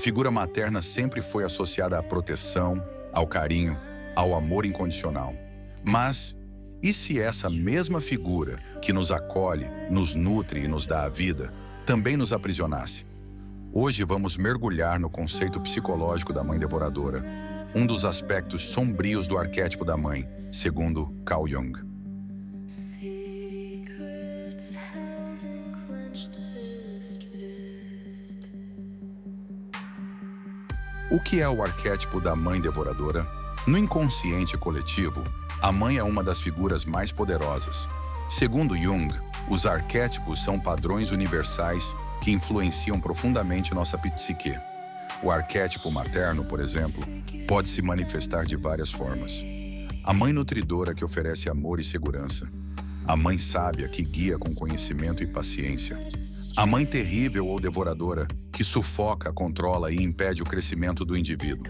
figura materna sempre foi associada à proteção, ao carinho, ao amor incondicional. Mas, e se essa mesma figura, que nos acolhe, nos nutre e nos dá a vida, também nos aprisionasse? Hoje vamos mergulhar no conceito psicológico da mãe devoradora, um dos aspectos sombrios do arquétipo da mãe, segundo Carl Jung. O que é o arquétipo da mãe devoradora? No inconsciente coletivo, a mãe é uma das figuras mais poderosas. Segundo Jung, os arquétipos são padrões universais que influenciam profundamente nossa psique. O arquétipo materno, por exemplo, pode se manifestar de várias formas. A mãe nutridora que oferece amor e segurança. A mãe sábia que guia com conhecimento e paciência. A mãe terrível ou devoradora que sufoca, controla e impede o crescimento do indivíduo.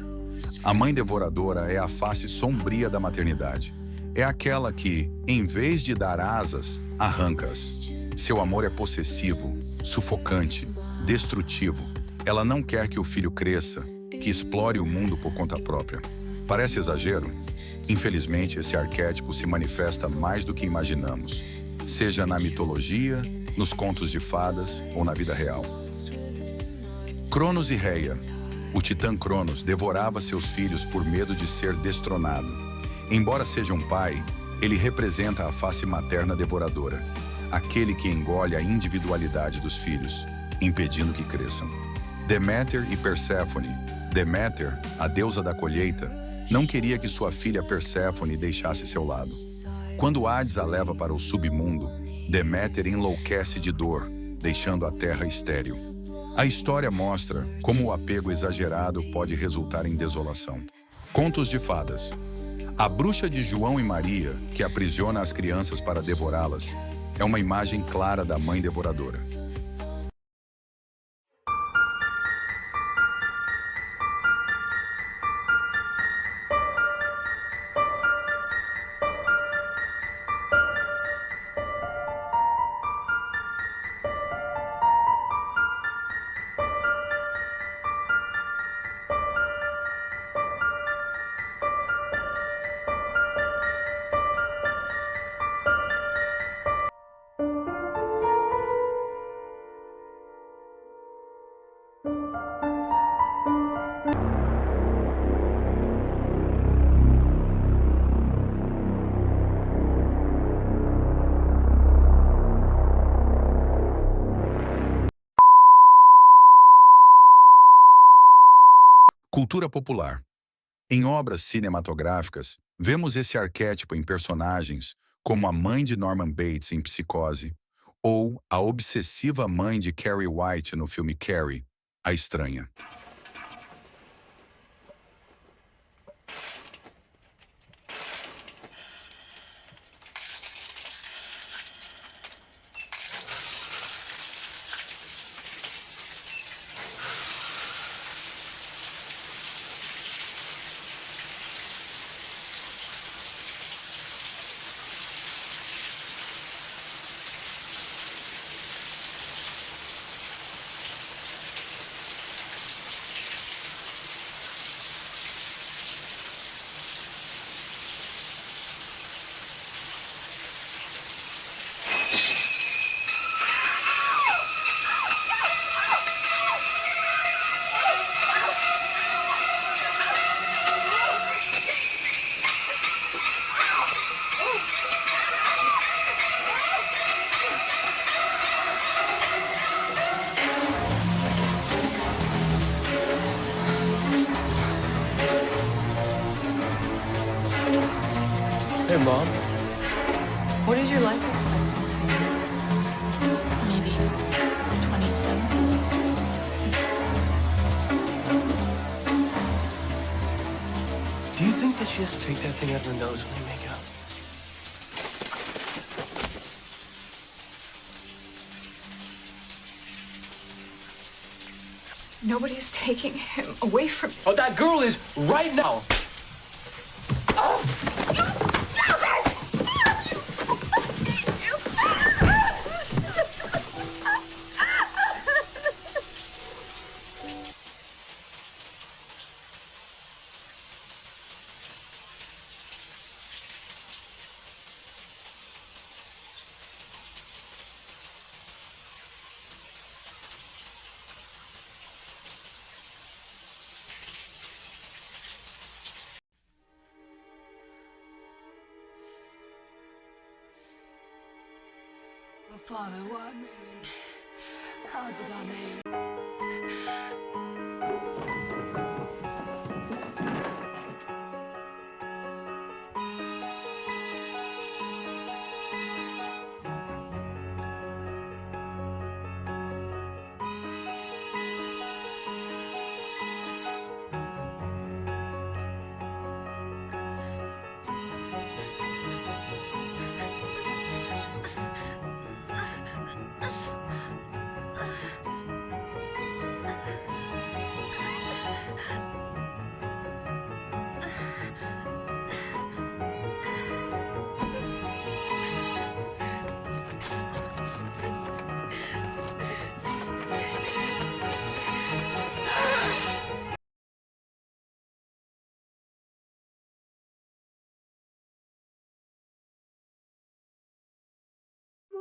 A mãe devoradora é a face sombria da maternidade. É aquela que, em vez de dar asas, arranca-as. Seu amor é possessivo, sufocante, destrutivo. Ela não quer que o filho cresça, que explore o mundo por conta própria. Parece exagero? Infelizmente, esse arquétipo se manifesta mais do que imaginamos, seja na mitologia, nos contos de fadas ou na vida real. Cronos e Reia. O titã Cronos devorava seus filhos por medo de ser destronado. Embora seja um pai, ele representa a face materna devoradora, aquele que engole a individualidade dos filhos, impedindo que cresçam. Deméter e Perséfone. Deméter, a deusa da colheita, não queria que sua filha Perséfone deixasse seu lado. Quando Hades a leva para o submundo, Deméter enlouquece de dor, deixando a terra estéril. A história mostra como o apego exagerado pode resultar em desolação. Contos de fadas. A bruxa de João e Maria, que aprisiona as crianças para devorá-las, é uma imagem clara da mãe devoradora. Cultura popular. Em obras cinematográficas, vemos esse arquétipo em personagens como a mãe de Norman Bates em Psicose ou a obsessiva mãe de Carrie White no filme Carrie, a Estranha. Hey, Mom. What is your life expectancy? Maybe 27. Do you think that she has to take that thing out of her nose when they make out? Nobody's taking him away from me. Oh, that girl is right now. Father, why me? How did I name?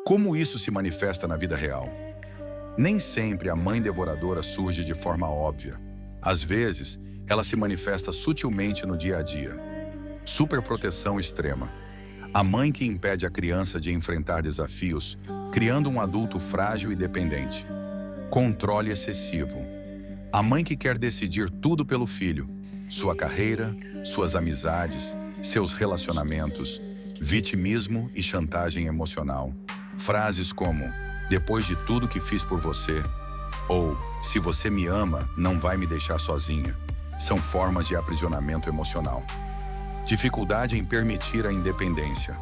Como isso se manifesta na vida real? Nem sempre a mãe devoradora surge de forma óbvia. Às vezes, ela se manifesta sutilmente no dia a dia. Superproteção extrema. A mãe que impede a criança de enfrentar desafios, criando um adulto frágil e dependente. Controle excessivo. A mãe que quer decidir tudo pelo filho, sua carreira, suas amizades, seus relacionamentos, vitimismo e chantagem emocional. Frases como, depois de tudo que fiz por você, ou, se você me ama, não vai me deixar sozinha, são formas de aprisionamento emocional. Dificuldade em permitir a independência.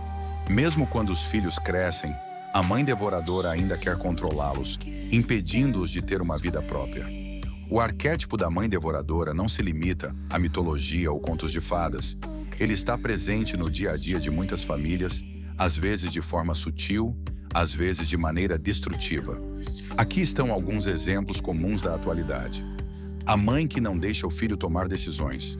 Mesmo quando os filhos crescem, a mãe devoradora ainda quer controlá-los, impedindo-os de ter uma vida própria. O arquétipo da mãe devoradora não se limita à mitologia ou contos de fadas. Ele está presente no dia a dia de muitas famílias, às vezes de forma sutil, às vezes de maneira destrutiva. Aqui estão alguns exemplos comuns da atualidade. A mãe que não deixa o filho tomar decisões.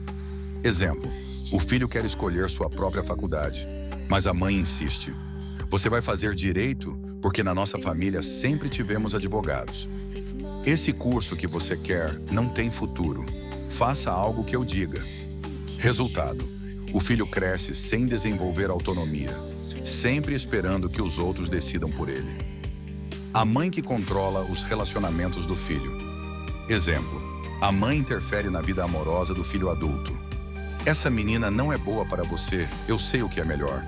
Exemplo, o filho quer escolher sua própria faculdade, mas a mãe insiste. Você vai fazer direito porque na nossa família sempre tivemos advogados. Esse curso que você quer não tem futuro. Faça algo que eu diga. Resultado, o filho cresce sem desenvolver autonomia, sempre esperando que os outros decidam por ele. A mãe que controla os relacionamentos do filho. Exemplo, a mãe interfere na vida amorosa do filho adulto. Essa menina não é boa para você, eu sei o que é melhor.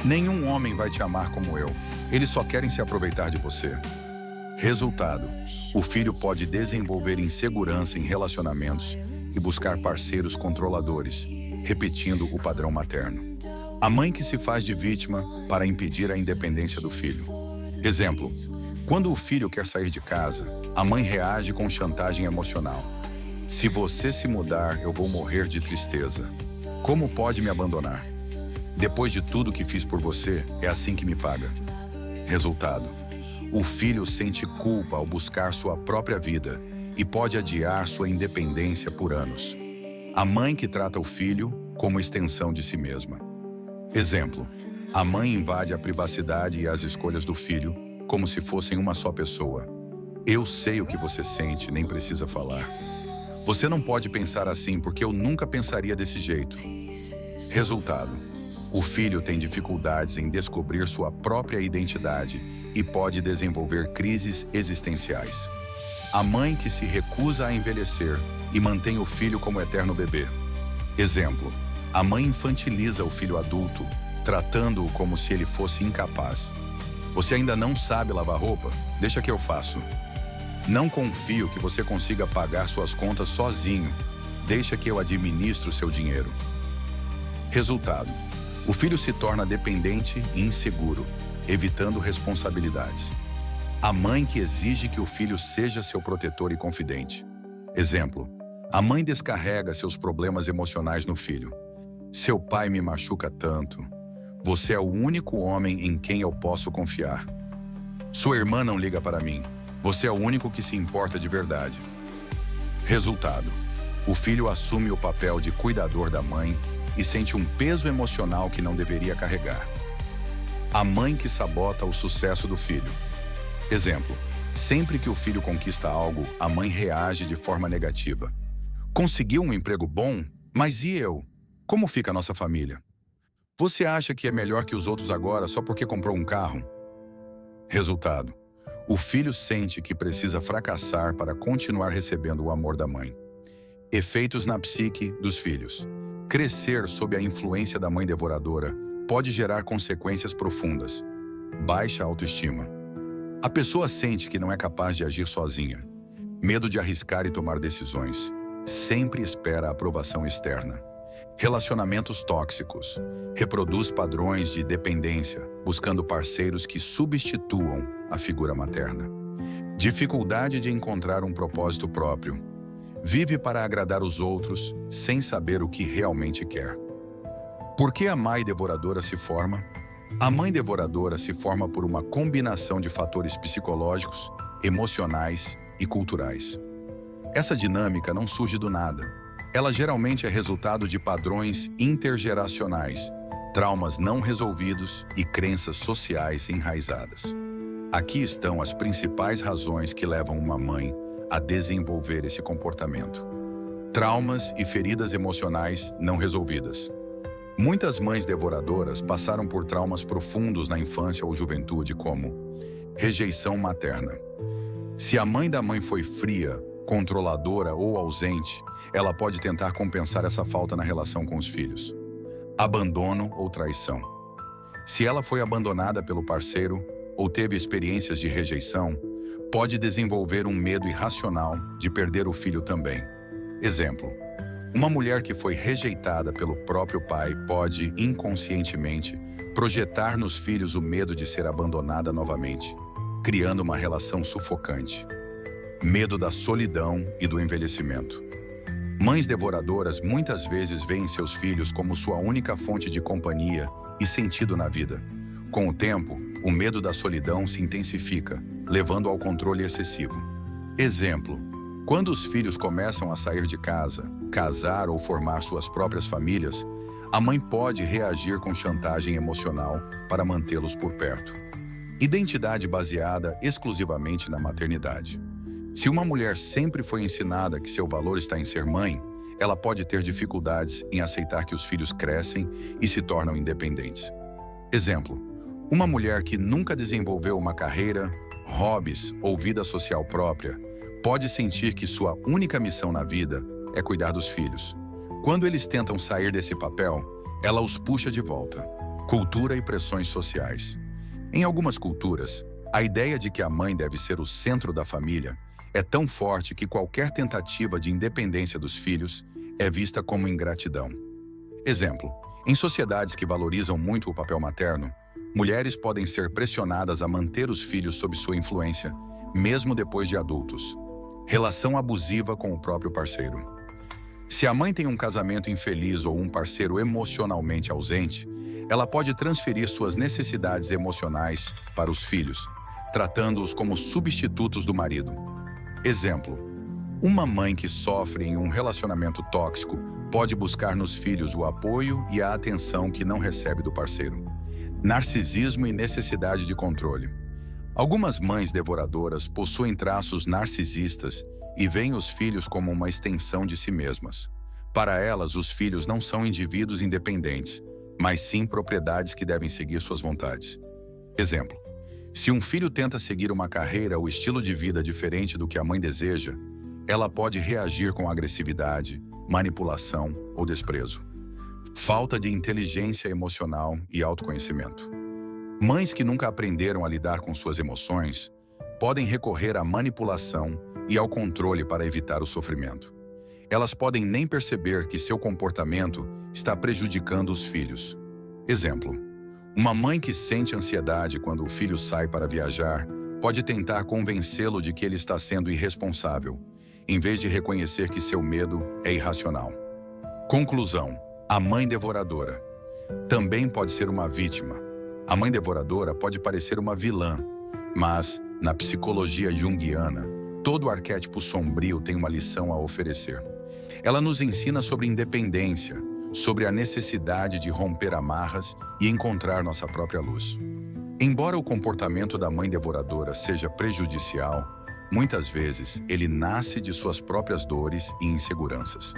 Nenhum homem vai te amar como eu, eles só querem se aproveitar de você. Resultado, o filho pode desenvolver insegurança em relacionamentos e buscar parceiros controladores, repetindo o padrão materno. A mãe que se faz de vítima para impedir a independência do filho. Exemplo, quando o filho quer sair de casa, a mãe reage com chantagem emocional. Se você se mudar, eu vou morrer de tristeza. Como pode me abandonar? Depois de tudo que fiz por você, é assim que me paga. Resultado, o filho sente culpa ao buscar sua própria vida e pode adiar sua independência por anos. A mãe que trata o filho como extensão de si mesma. Exemplo, a mãe invade a privacidade e as escolhas do filho como se fossem uma só pessoa. Eu sei o que você sente, nem precisa falar. Você não pode pensar assim porque eu nunca pensaria desse jeito. Resultado, o filho tem dificuldades em descobrir sua própria identidade e pode desenvolver crises existenciais. A mãe que se recusa a envelhecer e mantém o filho como eterno bebê. Exemplo, a mãe infantiliza o filho adulto, tratando-o como se ele fosse incapaz. Você ainda não sabe lavar roupa? Deixa que eu faço. Não confio que você consiga pagar suas contas sozinho. Deixa que eu administro seu dinheiro. Resultado, o filho se torna dependente e inseguro, evitando responsabilidades. A mãe que exige que o filho seja seu protetor e confidente. Exemplo, a mãe descarrega seus problemas emocionais no filho. Seu pai me machuca tanto. Você é o único homem em quem eu posso confiar. Sua irmã não liga para mim. Você é o único que se importa de verdade. Resultado, o filho assume o papel de cuidador da mãe e sente um peso emocional que não deveria carregar. A mãe que sabota o sucesso do filho. Exemplo, sempre que o filho conquista algo, a mãe reage de forma negativa. Conseguiu um emprego bom? Mas e eu? Como fica a nossa família? Você acha que é melhor que os outros agora só porque comprou um carro? Resultado: o filho sente que precisa fracassar para continuar recebendo o amor da mãe. Efeitos na psique dos filhos. Crescer sob a influência da mãe devoradora pode gerar consequências profundas. Baixa autoestima. A pessoa sente que não é capaz de agir sozinha. Medo de arriscar e tomar decisões. Sempre espera a aprovação externa. Relacionamentos tóxicos. Reproduz padrões de dependência, buscando parceiros que substituam a figura materna. Dificuldade de encontrar um propósito próprio. Vive para agradar os outros, sem saber o que realmente quer. Por que a mãe devoradora se forma? A mãe devoradora se forma por uma combinação de fatores psicológicos, emocionais e culturais. Essa dinâmica não surge do nada. Ela geralmente é resultado de padrões intergeracionais, traumas não resolvidos e crenças sociais enraizadas. Aqui estão as principais razões que levam uma mãe a desenvolver esse comportamento. Traumas e feridas emocionais não resolvidas. Muitas mães devoradoras passaram por traumas profundos na infância ou juventude, como rejeição materna. Se a mãe da mãe foi fria, controladora ou ausente, ela pode tentar compensar essa falta na relação com os filhos. Abandono ou traição. Se ela foi abandonada pelo parceiro ou teve experiências de rejeição, pode desenvolver um medo irracional de perder o filho também. Exemplo: uma mulher que foi rejeitada pelo próprio pai pode, inconscientemente, projetar nos filhos o medo de ser abandonada novamente, criando uma relação sufocante. Medo da solidão e do envelhecimento. Mães devoradoras muitas vezes veem seus filhos como sua única fonte de companhia e sentido na vida. Com o tempo, o medo da solidão se intensifica, levando ao controle excessivo. Exemplo: quando os filhos começam a sair de casa, casar ou formar suas próprias famílias, a mãe pode reagir com chantagem emocional para mantê-los por perto. Identidade baseada exclusivamente na maternidade. Se uma mulher sempre foi ensinada que seu valor está em ser mãe, ela pode ter dificuldades em aceitar que os filhos crescem e se tornam independentes. Exemplo: uma mulher que nunca desenvolveu uma carreira, hobbies ou vida social própria pode sentir que sua única missão na vida é cuidar dos filhos. Quando eles tentam sair desse papel, ela os puxa de volta. Cultura e pressões sociais. Em algumas culturas, a ideia de que a mãe deve ser o centro da família é tão forte que qualquer tentativa de independência dos filhos é vista como ingratidão. Exemplo: em sociedades que valorizam muito o papel materno, mulheres podem ser pressionadas a manter os filhos sob sua influência, mesmo depois de adultos. Relação abusiva com o próprio parceiro. Se a mãe tem um casamento infeliz ou um parceiro emocionalmente ausente, ela pode transferir suas necessidades emocionais para os filhos, tratando-os como substitutos do marido. Exemplo: uma mãe que sofre em um relacionamento tóxico pode buscar nos filhos o apoio e a atenção que não recebe do parceiro. Narcisismo e necessidade de controle. Algumas mães devoradoras possuem traços narcisistas e veem os filhos como uma extensão de si mesmas. Para elas, os filhos não são indivíduos independentes, mas sim propriedades que devem seguir suas vontades. Exemplo: se um filho tenta seguir uma carreira ou estilo de vida diferente do que a mãe deseja, ela pode reagir com agressividade, manipulação ou desprezo. Falta de inteligência emocional e autoconhecimento. Mães que nunca aprenderam a lidar com suas emoções podem recorrer à manipulação e ao controle para evitar o sofrimento. Elas podem nem perceber que seu comportamento está prejudicando os filhos. Exemplo: uma mãe que sente ansiedade quando o filho sai para viajar pode tentar convencê-lo de que ele está sendo irresponsável, em vez de reconhecer que seu medo é irracional. Conclusão: a mãe devoradora também pode ser uma vítima. A mãe devoradora pode parecer uma vilã, mas, na psicologia junguiana, todo arquétipo sombrio tem uma lição a oferecer. Ela nos ensina sobre independência, sobre a necessidade de romper amarras e encontrar nossa própria luz. Embora o comportamento da mãe devoradora seja prejudicial, muitas vezes ele nasce de suas próprias dores e inseguranças.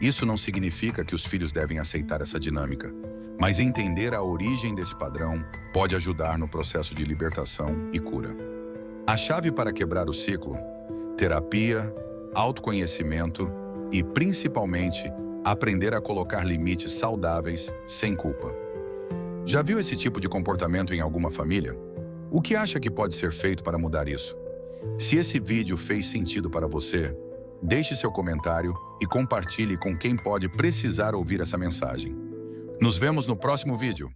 Isso não significa que os filhos devem aceitar essa dinâmica, Mas entender a origem desse padrão pode ajudar no processo de libertação e cura. A chave para quebrar o ciclo: terapia, autoconhecimento e, principalmente, aprender a colocar limites saudáveis sem culpa. Já viu esse tipo de comportamento em alguma família? O que acha que pode ser feito para mudar isso? Se esse vídeo fez sentido para você, deixe seu comentário e compartilhe com quem pode precisar ouvir essa mensagem. Nos vemos no próximo vídeo.